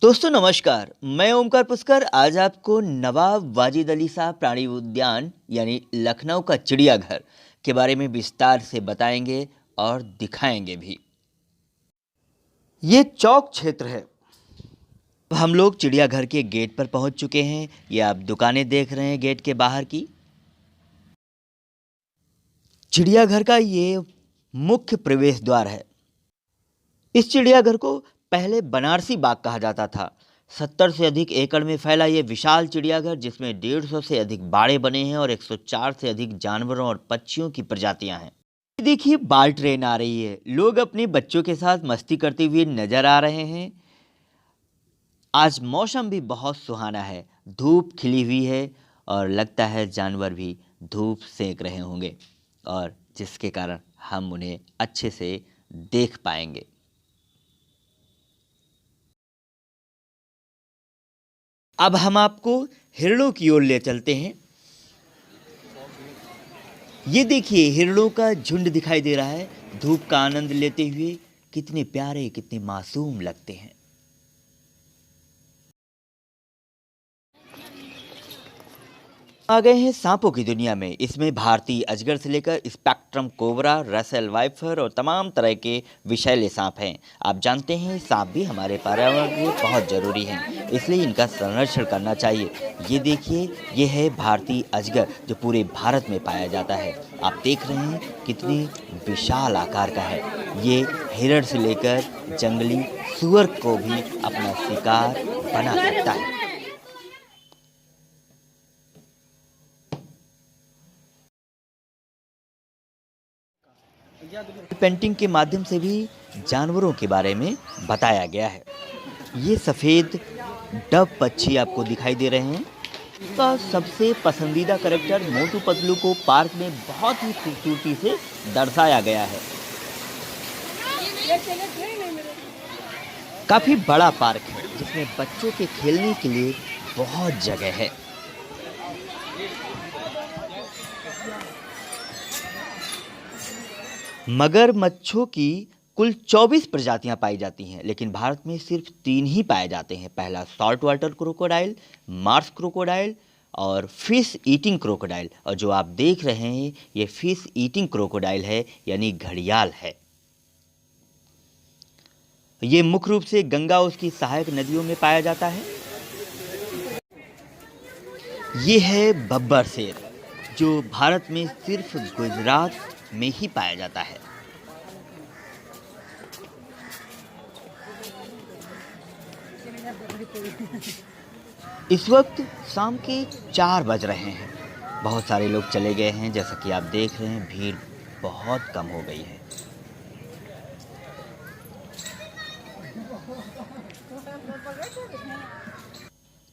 दोस्तों नमस्कार, मैं ओमकार पुष्कर आज आपको नवाब वाजिद अली शाह प्राणी उद्यान यानी लखनऊ का चिड़ियाघर के बारे में विस्तार से बताएंगे और दिखाएंगे भी। ये चौक क्षेत्र है। अब हम लोग चिड़ियाघर के गेट पर पहुंच चुके हैं। ये आप दुकानें देख रहे हैं गेट के बाहर की। चिड़ियाघर का ये मुख्य प्रवेश द्वार है। इस चिड़ियाघर को पहले बनारसी बाग कहा जाता था। 70 से अधिक एकड़ में फैला ये विशाल चिड़ियाघर जिसमें 150 से अधिक बाड़े बने हैं और 104 से अधिक जानवरों और पक्षियों की प्रजातियां हैं। देखिए बाल ट्रेन आ रही है। लोग अपने बच्चों के साथ मस्ती करते हुए नजर आ रहे हैं। आज मौसम भी बहुत सुहाना है। धूप खिली हुई है और लगता है जानवर भी धूप सेक रहे होंगे और जिसके कारण हम उन्हें अच्छे से देख पाएंगे। अब हम आपको हिरणों की ओर ले चलते हैं। ये देखिए हिरणों का झुंड दिखाई दे रहा है धूप का आनंद लेते हुए। कितने प्यारे कितने मासूम लगते हैं। आ गए हैं सांपों की दुनिया में। इसमें भारतीय अजगर से लेकर स्पेक्ट्रम कोबरा, रसेल वाइफर और तमाम तरह के विषैले सांप हैं। आप जानते हैं सांप भी हमारे पर्यावरण के लिए बहुत ज़रूरी हैं, इसलिए इनका संरक्षण करना चाहिए। ये देखिए ये है भारतीय अजगर जो पूरे भारत में पाया जाता है। आप देख रहे हैं कितनी विशाल आकार का है। ये हिरण से लेकर जंगली सुअर को भी अपना शिकार बना सकता है। पेंटिंग के माध्यम से भी जानवरों के बारे में बताया गया है। ये सफ़ेद डव पक्षी आपको दिखाई दे रहे हैं। का सबसे पसंदीदा करैक्टर मोटू पतलू को पार्क में बहुत ही खूबसूरती से दर्शाया गया है। काफ़ी बड़ा पार्क है जिसमें बच्चों के खेलने के लिए बहुत जगह है। मगरमच्छों की कुल 24 प्रजातियां पाई जाती हैं, लेकिन भारत में सिर्फ 3 ही पाए जाते हैं। पहला salt water crocodile, Mars crocodile और फिश ईटिंग क्रोकोडाइल। और जो आप देख रहे हैं ये फिश ईटिंग क्रोकोडाइल है यानी घड़ियाल है। ये मुख्य रूप से गंगा उसकी सहायक नदियों में पाया जाता है। ये है बब्बर शेर जो भारत में सिर्फ गुजरात में ही पाया जाता है। इस वक्त शाम के 4 बज रहे हैं। बहुत सारे लोग चले गए हैं। जैसा कि आप देख रहे हैं भीड़ बहुत कम हो गई है।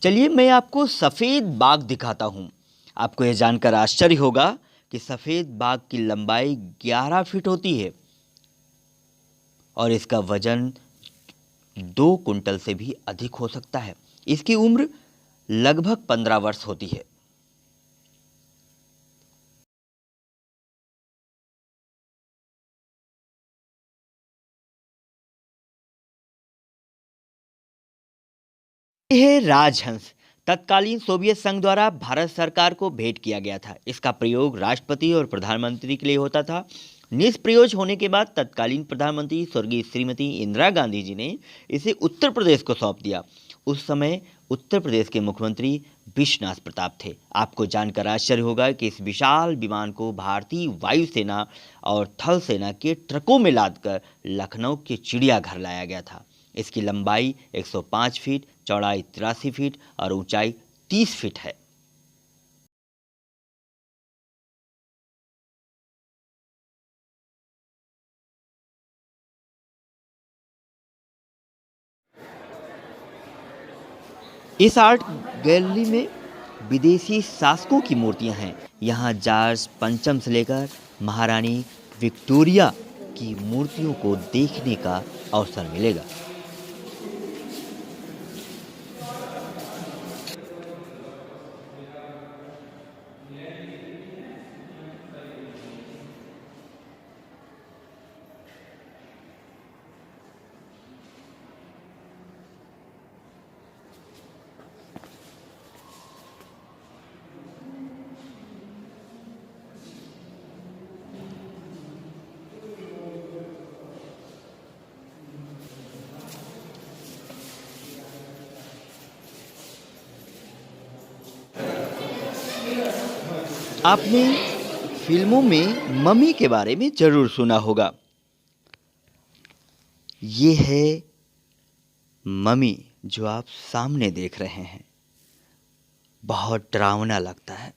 चलिए मैं आपको सफ़ेद बाघ दिखाता हूँ। आपको यह जानकर आश्चर्य होगा कि सफ़ेद बाघ की लंबाई 11 फीट होती है और इसका वजन 2 कुंटल से भी अधिक हो सकता है। इसकी उम्र लगभग 15 वर्ष होती है। यह है राजहंस। तत्कालीन सोवियत संघ द्वारा भारत सरकार को भेंट किया गया था। इसका प्रयोग राष्ट्रपति और प्रधानमंत्री के लिए होता था। निष्प्रयोज होने के बाद तत्कालीन प्रधानमंत्री स्वर्गीय श्रीमती इंदिरा गांधी जी ने इसे उत्तर प्रदेश को सौंप दिया। उस समय उत्तर प्रदेश के मुख्यमंत्री विश्वनाथ प्रताप थे। आपको जानकर आश्चर्य होगा कि इस विशाल विमान को भारतीय वायुसेना और थल सेना के ट्रकों में लादकर लखनऊ के चिड़ियाघर लाया गया था। इसकी लंबाई 105 फीट, चौड़ाई 83 फीट और ऊंचाई 30 फीट है। इस आर्ट गैलरी में विदेशी शासकों की मूर्तियां हैं। यहाँ जॉर्ज पंचम से लेकर महारानी विक्टोरिया की मूर्तियों को देखने का अवसर मिलेगा। आपने फिल्मों में मम्मी के बारे में जरूर सुना होगा। ये है मम्मी जो आप सामने देख रहे हैं। बहुत डरावना लगता है।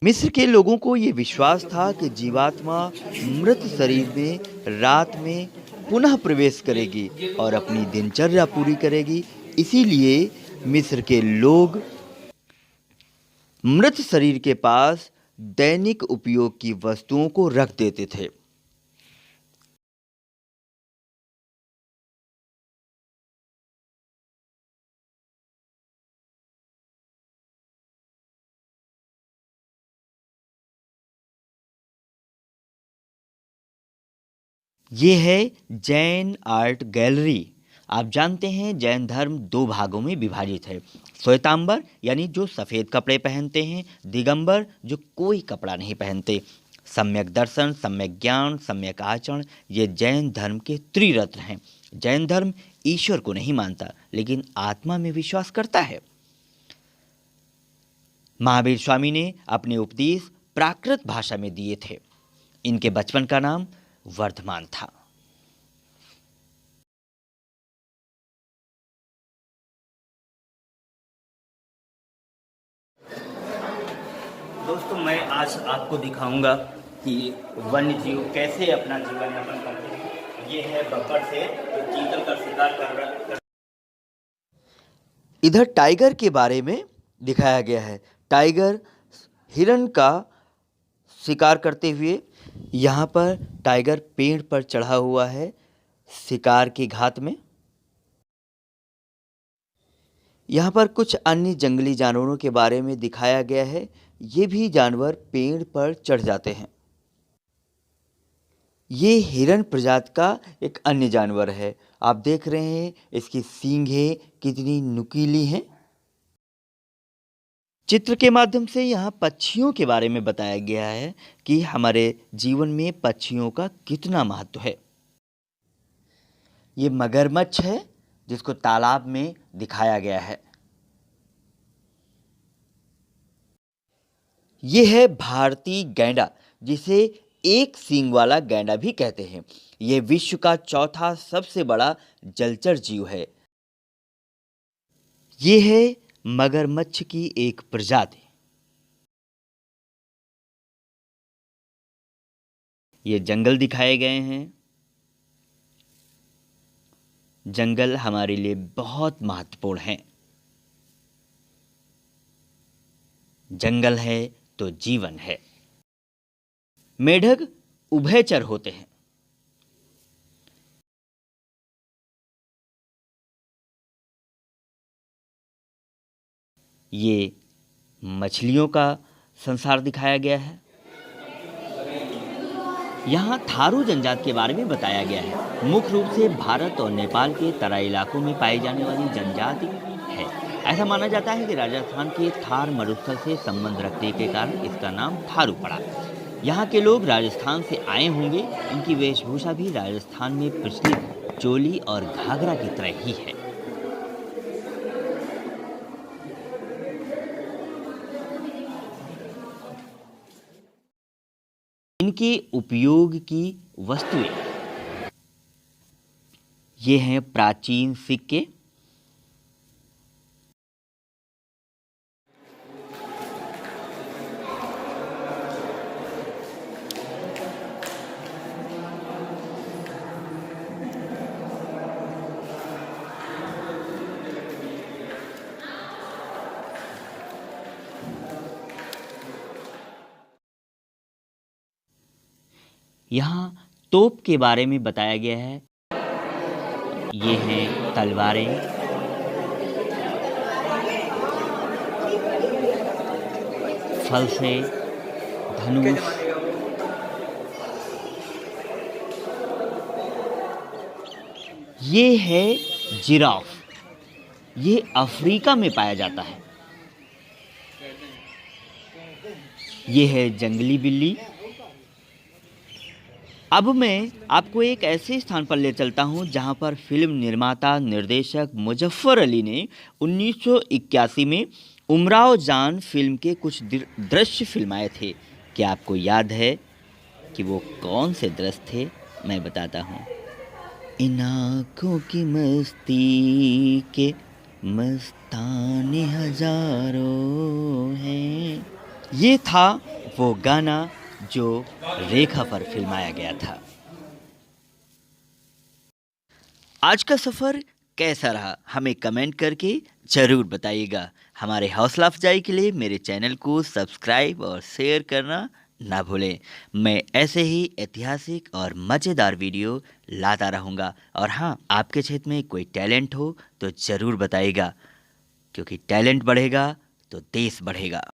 मिस्र के लोगों को ये विश्वास था कि जीवात्मा मृत शरीर में रात में पुनः प्रवेश करेगी और अपनी दिनचर्या पूरी करेगी। इसीलिए मिस्र के लोग मृत शरीर के पास दैनिक उपयोग की वस्तुओं को रख देते थे। ये है जैन आर्ट गैलरी। आप जानते हैं जैन धर्म दो भागों में विभाजित है। श्वेतांबर यानी जो सफ़ेद कपड़े पहनते हैं, दिगंबर जो कोई कपड़ा नहीं पहनते। सम्यक दर्शन, सम्यक ज्ञान, सम्यक आचरण, ये जैन धर्म के त्रिरत्न हैं। जैन धर्म ईश्वर को नहीं मानता लेकिन आत्मा में विश्वास करता है। महावीर स्वामी ने अपने उपदेश प्राकृत भाषा में दिए थे। इनके बचपन का नाम वर्धमान था। दोस्तों, मैं आज आपको दिखाऊंगा कि वन्य जीव कैसे अपना जीवन यापन करते हैं। ये है बब्बर शेर जो चीतल का शिकार कर रहा है। इधर टाइगर के बारे में दिखाया गया है। टाइगर हिरण का शिकार करते हुए, यहाँ पर टाइगर पेड़ पर चढ़ा हुआ है शिकार की घात में। यहाँ पर कुछ अन्य जंगली जानवरों के बारे में दिखाया गया है। ये भी जानवर पेड़ पर चढ़ जाते हैं। ये हिरण प्रजाति का एक अन्य जानवर है। आप देख रहे हैं इसकी सींगें कितनी नुकीली हैं। चित्र के माध्यम से यहाँ पक्षियों के बारे में बताया गया है कि हमारे जीवन में पक्षियों का कितना महत्व है। ये मगरमच्छ है जिसको तालाब में दिखाया गया है। ये है भारतीय गैंडा, जिसे एक सींग वाला गैंडा भी कहते हैं। ये विश्व का चौथा सबसे बड़ा जलचर जीव है। ये है मगरमच्छ की एक प्रजाति। ये जंगल दिखाए गए हैं। जंगल हमारे लिए बहुत महत्वपूर्ण है। जंगल है तो जीवन है। मेढक उभयचर होते हैं। ये मछलियों का संसार दिखाया गया है। यहाँ थारू जनजाति के बारे में बताया गया है। मुख्य रूप से भारत और नेपाल के तराई इलाकों में पाई जाने वाली जनजाति है। ऐसा माना जाता है कि राजस्थान के थार मरुस्थल से संबंध रखने के कारण इसका नाम थारू पड़ा। यहाँ के लोग राजस्थान से आए होंगे। इनकी वेशभूषा भी राजस्थान में प्रचलित चोली और घाघरा की तरह ही है। इनके उपयोग की वस्तुएं ये हैं प्राचीन सिक्के। यहाँ तोप के बारे में बताया गया है। ये हैं तलवारें। फलसे, धनुष। ये है जिराफ। ये अफ्रीका में पाया जाता है। ये है जंगली बिल्ली। अब मैं आपको एक ऐसे स्थान पर ले चलता हूं जहां पर फिल्म निर्माता निर्देशक मुजफ्फर अली ने 1981 में उमराव जान फिल्म के कुछ दृश्य फिल्माए थे। क्या आपको याद है कि वो कौन से दृश्य थे? मैं बताता हूँ। इन आँखों की मस्ती के मस्ताने हजारों हैं। ये था वो गाना जो रेखा पर फिल्माया गया था। आज का सफ़र कैसा रहा हमें कमेंट करके ज़रूर बताइएगा। हमारे हौसला अफजाई के लिए मेरे चैनल को सब्सक्राइब और शेयर करना ना भूलें। मैं ऐसे ही ऐतिहासिक और मज़ेदार वीडियो लाता रहूँगा। और हाँ, आपके क्षेत्र में कोई टैलेंट हो तो ज़रूर बताइएगा, क्योंकि टैलेंट बढ़ेगा तो देश बढ़ेगा।